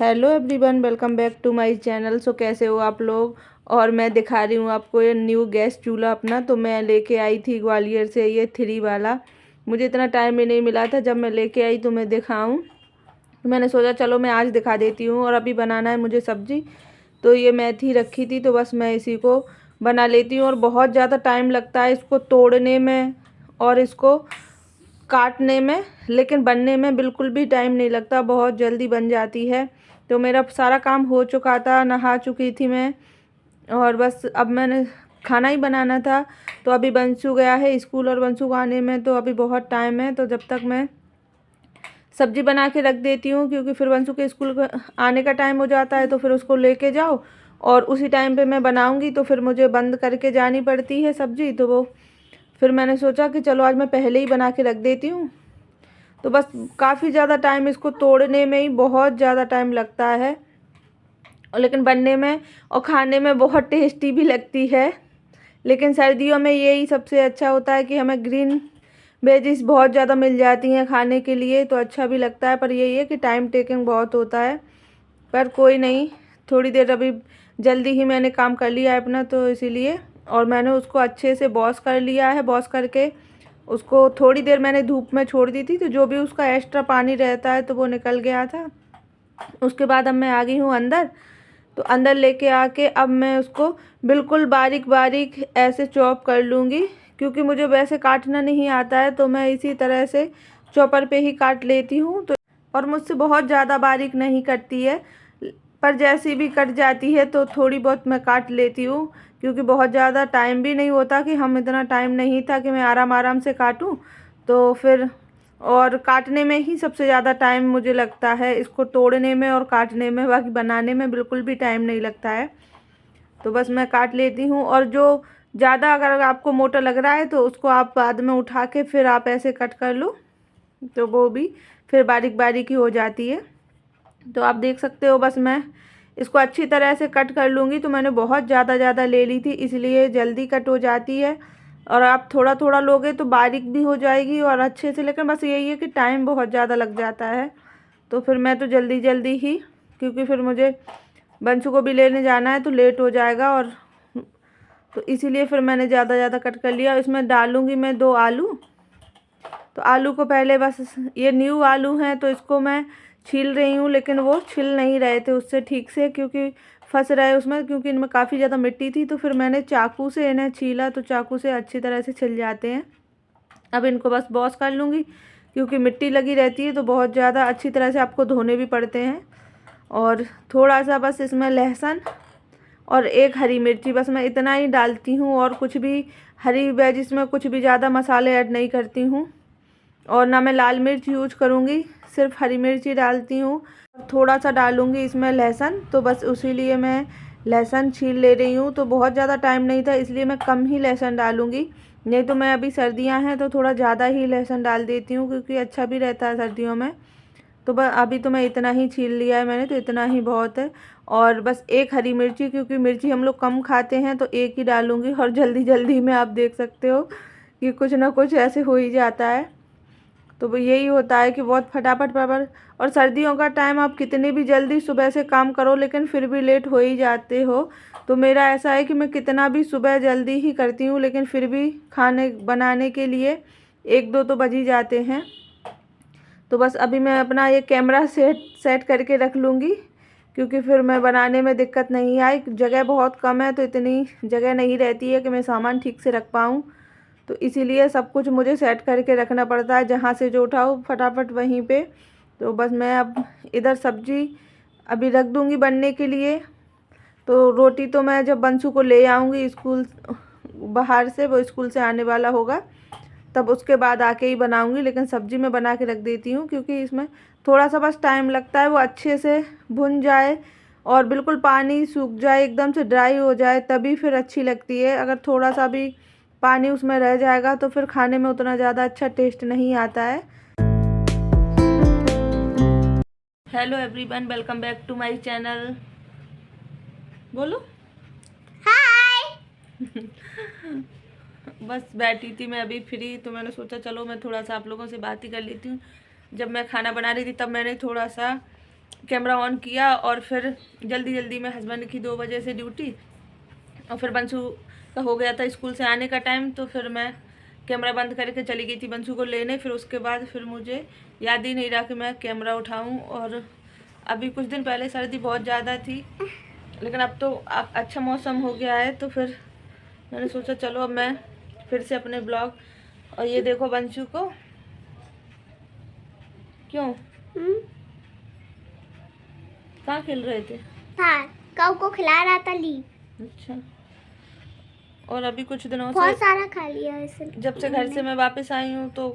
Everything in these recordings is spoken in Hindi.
Hello everyone, welcome back to my channel. So कैसे हो आप लोग। और मैं दिखा रही हूँ आपको ये न्यू गैस चूल्हा अपना। तो मैं लेके आई थी ग्वालियर से ये 3 वाला। मुझे इतना टाइम ही नहीं मिला था, जब मैं लेके आई तो मैं दिखाऊं। तो मैंने सोचा चलो मैं आज दिखा देती हूँ। और अभी बनाना है मुझे सब्जी। तो ये मेथी रखी थी तो बस मैं इसी को बना लेती हूँ। और बहुत ज़्यादा टाइम लगता है इसको तोड़ने में और इसको काटने में, लेकिन बनने में बिल्कुल भी टाइम नहीं लगता, बहुत जल्दी बन जाती है। तो मेरा सारा काम हो चुका था, नहा चुकी थी मैं, और बस अब मैंने खाना ही बनाना था। तो अभी बंसू गया है स्कूल, और बंसू को आने में तो अभी बहुत टाइम है। तो जब तक मैं सब्जी बना के रख देती हूँ, क्योंकि फिर बंसू के स्कूल आने का टाइम हो जाता है, तो फिर उसको लेके जाओ और उसी टाइम पे मैं बनाऊँगी, तो फिर मुझे बंद करके जानी पड़ती है सब्जी। तो वो फिर मैंने सोचा कि चलो आज मैं पहले ही बना के रख देती हूँ। तो बस काफ़ी ज़्यादा टाइम इसको तोड़ने में ही बहुत ज़्यादा टाइम लगता है, और लेकिन बनने में और खाने में बहुत टेस्टी भी लगती है। लेकिन सर्दियों में यही सबसे अच्छा होता है कि हमें ग्रीन वेजिस बहुत ज़्यादा मिल जाती हैं खाने के लिए, तो अच्छा भी लगता है। पर यही है कि टाइम टेकिंग बहुत होता है, पर कोई नहीं। थोड़ी देर अभी जल्दी ही मैंने काम कर लिया है अपना, तो इसीलिए। और मैंने उसको अच्छे से वॉश कर लिया है। वॉश करके उसको थोड़ी देर मैंने धूप में छोड़ दी थी, तो जो भी उसका एक्स्ट्रा पानी रहता है तो वो निकल गया था। उसके बाद अब मैं आ गई हूँ अंदर। तो अंदर लेके आके अब मैं उसको बिल्कुल बारीक बारीक ऐसे चॉप कर लूँगी, क्योंकि मुझे वैसे काटना नहीं आता है, तो मैं इसी तरह से चॉपर पे ही काट लेती हूँ। तो और मुझसे बहुत ज़्यादा बारीक नहीं कटती है, पर जैसी भी कट जाती है तो थोड़ी बहुत मैं काट लेती हूँ, क्योंकि बहुत ज़्यादा टाइम भी नहीं होता, कि हम इतना टाइम नहीं था कि मैं आराम आराम से काटूँ। तो फिर और काटने में ही सबसे ज़्यादा टाइम मुझे लगता है, इसको तोड़ने में और काटने में, बाकी बनाने में बिल्कुल भी टाइम नहीं लगता है। तो बस मैं काट लेती हूँ। और जो ज़्यादा अगर आपको मोटा लग रहा है तो उसको आप बाद में उठा के फिर आप ऐसे कट कर लो, तो वो भी फिर बारीक बारीक ही हो जाती है। तो आप देख सकते हो, बस मैं इसको अच्छी तरह से कट कर लूँगी। तो मैंने बहुत ज़्यादा ले ली थी, इसलिए जल्दी कट हो जाती है। और आप थोड़ा थोड़ा लोगे तो बारीक भी हो जाएगी और अच्छे से, लेकिन बस यही है कि टाइम बहुत ज़्यादा लग जाता है। तो फिर मैं तो जल्दी जल्दी ही, क्योंकि फिर मुझे बंसू को भी लेने जाना है तो लेट हो जाएगा, और तो इसीलिए फिर मैंने ज़्यादा कट कर लिया। इसमें डालूँगी मैं 2 आलू। तो आलू को पहले बस, ये न्यू आलू हैं तो इसको मैं छील रही हूँ, लेकिन वो छिल नहीं रहे थे उससे ठीक से, क्योंकि फंस रहे उसमें, क्योंकि इनमें काफ़ी ज़्यादा मिट्टी थी। तो फिर मैंने चाकू से इन्हें छीला, तो चाकू से अच्छी तरह से छिल जाते हैं। अब इनको बस वॉश कर लूँगी, क्योंकि मिट्टी लगी रहती है तो बहुत ज़्यादा अच्छी तरह से आपको धोने भी पड़ते हैं। और थोड़ा सा बस इसमें लहसुन और 1 हरी मिर्ची, बस मैं इतना ही डालती हूँ, और कुछ भी हरी वेजिस में कुछ भी ज़्यादा मसाले ऐड नहीं करती हूँ। और ना मैं लाल मिर्च यूज करूँगी, सिर्फ हरी मिर्च ही डालती हूँ। थोड़ा सा डालूँगी इसमें लहसुन, तो बस उसी लिए मैं लहसुन छील ले रही हूँ। तो बहुत ज़्यादा टाइम नहीं था, इसलिए मैं कम ही लहसुन डालूँगी। नहीं तो मैं, अभी सर्दियाँ हैं तो थोड़ा ज़्यादा ही लहसुन डाल देती हूँ, क्योंकि अच्छा भी रहता है सर्दियों में। तो बस अभी तो मैं इतना ही छील लिया है मैंने, तो इतना ही बहुत है। और बस 1 हरी मिर्ची, क्योंकि मिर्ची हम लोग कम खाते हैं तो 1 ही डालूँगी। और जल्दी जल्दी में आप देख सकते हो कि कुछ ना कुछ ऐसे हो ही जाता है। तो वो यही होता है कि बहुत फटाफट फटाफट। और सर्दियों का टाइम आप कितनी भी जल्दी सुबह से काम करो, लेकिन फिर भी लेट हो ही जाते हो। तो मेरा ऐसा है कि मैं कितना भी सुबह जल्दी ही करती हूँ, लेकिन फिर भी खाने बनाने के लिए 1-2 तो बज ही जाते हैं। तो बस अभी मैं अपना ये कैमरा सेट करके रख लूँगी, क्योंकि फिर मैं बनाने में दिक्कत नहीं आए। जगह बहुत कम है, तो इतनी जगह नहीं रहती है कि मैं सामान ठीक से रख पाऊँ। तो इसीलिए सब कुछ मुझे सेट करके रखना पड़ता है, जहाँ से जो उठाओ फटाफट वहीं पे। तो बस मैं अब इधर सब्जी अभी रख दूँगी बनने के लिए। तो रोटी तो मैं जब बंसू को ले आऊँगी स्कूल, बाहर से, वो स्कूल से आने वाला होगा, तब उसके बाद आके ही बनाऊँगी। लेकिन सब्ज़ी मैं बना के रख देती हूँ, क्योंकि इसमें थोड़ा सा बस टाइम लगता है, वो अच्छे से भुन जाए और बिल्कुल पानी सूख जाए, एकदम से ड्राई हो जाए, तभी फिर अच्छी लगती है। अगर थोड़ा सा भी पानी उसमें रह जाएगा तो फिर खाने में उतना ज़्यादा अच्छा टेस्ट नहीं आता है। Hello everyone, welcome back to my channel. बोलो हाय। बस बैठी थी मैं अभी फ्री, तो मैंने सोचा चलो मैं थोड़ा सा आप लोगों से बात ही कर लेती हूँ। जब मैं खाना बना रही थी तब मैंने थोड़ा सा कैमरा ऑन किया और फिर जल्दी जल्दी में हस्बैंड की 2 बजे से ड्यूटी, और फिर बंसू का हो गया था स्कूल से आने का टाइम, तो फिर मैं कैमरा बंद करके चली गई थी बंसू को लेने। फिर उसके बाद फिर मुझे याद ही नहीं रहा कि मैं कैमरा उठाऊं। और अभी कुछ दिन पहले सर्दी बहुत ज़्यादा थी, लेकिन अब तो अच्छा मौसम हो गया है, तो फिर मैंने सोचा चलो अब मैं फिर से अपने ब्लॉग। और ये देखो बंसू को, क्यों कहाँ खेल रहे थे? काऊ को खिला रहा था ली। अच्छा। और अभी कुछ दिनों से बहुत सारा खा लिया इसे। जब से घर से मैं वापस आई हूँ तो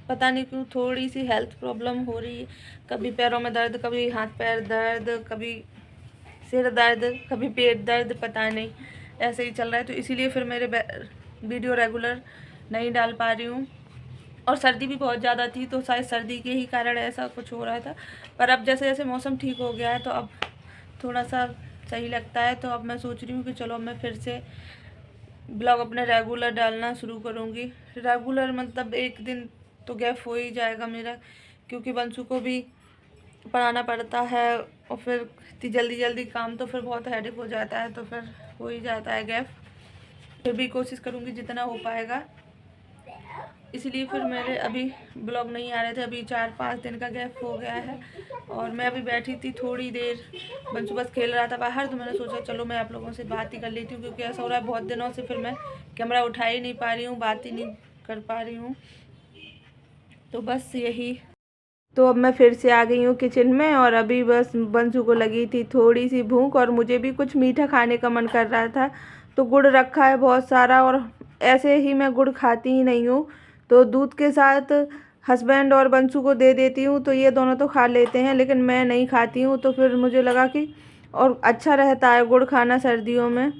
पता नहीं क्यों थोड़ी सी हेल्थ प्रॉब्लम हो रही है। कभी पैरों में दर्द, कभी हाथ पैर दर्द, कभी सिर दर्द, कभी पेट दर्द, पता नहीं ऐसे ही चल रहा है। तो इसीलिए फिर मेरे वीडियो रेगुलर नहीं डाल पा रही हूँ। और सर्दी भी बहुत ज़्यादा थी, तो शायद सर्दी के ही कारण ऐसा कुछ हो रहा था। पर अब जैसे जैसे मौसम ठीक हो गया है तो अब थोड़ा सा सही लगता है। तो अब मैं सोच रही हूँ कि चलो मैं फिर से ब्लॉग अपने रेगुलर डालना शुरू करूँगी। रेगुलर मतलब एक दिन तो गैप हो ही जाएगा मेरा, क्योंकि बंसू को भी पढ़ाना पड़ता है और फिर इतनी जल्दी जल्दी काम तो फिर बहुत हेडेक हो जाता है, तो फिर हो ही जाता है गैप। फिर भी कोशिश करूँगी जितना हो पाएगा। इसलिए फिर मेरे अभी ब्लॉग नहीं आ रहे थे, अभी 4-5 दिन का गैप हो गया है। और मैं अभी बैठी थी थोड़ी देर, बंसू बस खेल रहा था बाहर, तो मैंने सोचा चलो मैं आप लोगों से बात ही कर लेती हूँ, क्योंकि ऐसा हो रहा है बहुत दिनों से फिर मैं कैमरा उठा ही नहीं पा रही हूँ, बात ही नहीं कर पा रही हूँ। तो बस यही। तो अब मैं फिर से आ गई हूँ किचन में, और अभी बस बंसू को लगी थी थोड़ी सी भूख, और मुझे भी कुछ मीठा खाने का मन कर रहा था। तो गुड़ रखा है बहुत सारा, और ऐसे ही मैं गुड़ खाती ही नहीं हूँ, तो दूध के साथ हस्बैंड और बंसू को दे देती हूँ, तो ये दोनों तो खा लेते हैं, लेकिन मैं नहीं खाती हूँ। तो फिर मुझे लगा कि और अच्छा रहता है गुड़ खाना सर्दियों में,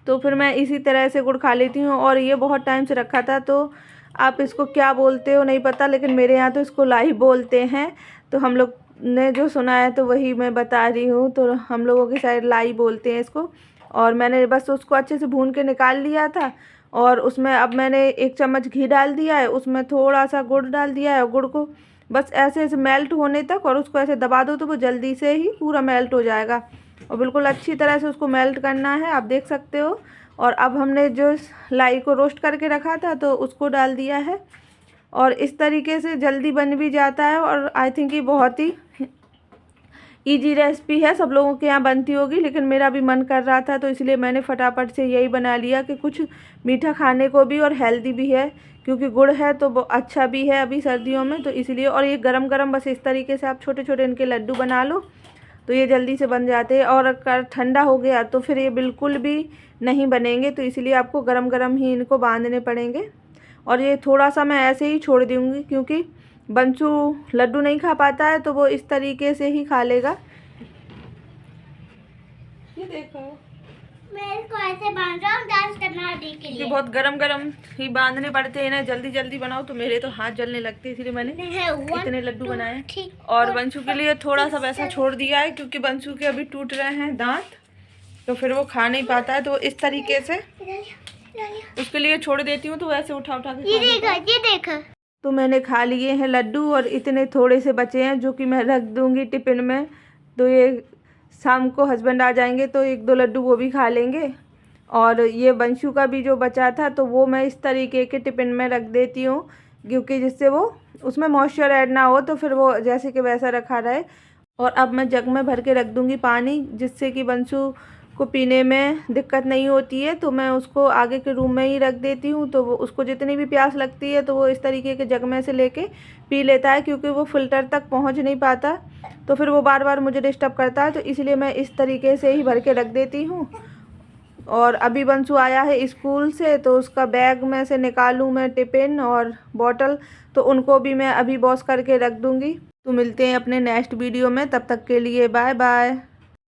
तो फिर मैं इसी तरह से गुड़ खा लेती हूँ। और ये बहुत टाइम से रखा था, तो आप इसको क्या बोलते हो नहीं पता, लेकिन मेरे यहाँ तो इसको लाई बोलते हैं। तो हम लोग ने जो सुना है तो वही मैं बता रही हूँ। तो हम लोगों की साइड लाई बोलते हैं इसको। और मैंने बस उसको अच्छे से भून के निकाल लिया था, और उसमें अब मैंने 1 चम्मच घी डाल दिया है, उसमें थोड़ा सा गुड़ डाल दिया है। गुड़ को बस ऐसे ऐसे मेल्ट होने तक, और उसको ऐसे दबा दो तो वो जल्दी से ही पूरा मेल्ट हो जाएगा, और बिल्कुल अच्छी तरह से उसको मेल्ट करना है, आप देख सकते हो। और अब हमने जो लाई को रोस्ट करके रखा था तो उसको डाल दिया है, और इस तरीके से जल्दी बन भी जाता है। और आई थिंक ये बहुत ही इजी रेसिपी है, सब लोगों के यहाँ बनती होगी, लेकिन मेरा भी मन कर रहा था, तो इसलिए मैंने फटाफट से यही बना लिया कि कुछ मीठा खाने को भी और हेल्दी भी है, क्योंकि गुड़ है तो अच्छा भी है अभी सर्दियों में, तो इसलिए। और ये गरम गरम बस इस तरीके से आप छोटे छोटे इनके लड्डू बना लो, तो ये जल्दी से बन जाते हैं। और अगर ठंडा हो गया तो फिर ये बिल्कुल भी नहीं बनेंगे, तो इसलिए आपको गरम गरम ही इनको बांधने पड़ेंगे। और ये थोड़ा सा मैं ऐसे ही छोड़ दूँगी, क्योंकि बंसू लड्डू नहीं खा पाता है, तो वो इस तरीके से ही खा लेगा। ये देखो मैं इसको ऐसे बांध रहा हूँ डांस करना के लिए। बहुत गरम गरम ही बांधने पड़ते हैं ना, जल्दी जल्दी बनाओ तो मेरे तो हाथ जलने लगते हैं, इसलिए मैंने इतने लड्डू बनाए। और बंसू के लिए थोड़ा सा वैसा छोड़ दिया है, क्योंकि बंसू के अभी टूट रहे हैं दांत, तो फिर वो खा नहीं पाता है, तो इस तरीके से उसके लिए छोड़ देती हूँ, तो वैसे उठा उठा के ये देखा। तो मैंने खा लिए हैं लड्डू, और इतने थोड़े से बचे हैं जो कि मैं रख दूँगी टिफ़िन में। तो ये शाम को हस्बैंड आ जाएंगे तो 1-2 लड्डू वो भी खा लेंगे। और ये बंसू का भी जो बचा था तो वो मैं इस तरीके के टिफ़िन में रख देती हूँ, क्योंकि जिससे वो उसमें मॉइस्चर ऐड ना हो, तो फिर वो जैसे कि वैसा रखा रहे। और अब मैं जग में भर के रख दूँगी पानी, जिससे कि बंसू को पीने में दिक्कत नहीं होती है। तो मैं उसको आगे के रूम में ही रख देती हूँ, तो वो उसको जितनी भी प्यास लगती है तो वो इस तरीके के जग में से लेके पी लेता है, क्योंकि वो फ़िल्टर तक पहुँच नहीं पाता, तो फिर वो बार बार मुझे डिस्टर्ब करता है, तो इसलिए मैं इस तरीके से ही भर के रख देती हूँ। और अभी बंसू आया है स्कूल से, तो उसका बैग में से निकालूँ मैं टिफ़िन और बॉटल, तो उनको भी मैं अभी वॉश करके रख दूँगी। तो मिलते हैं अपने नेक्स्ट वीडियो में, तब तक के लिए बाय बाय।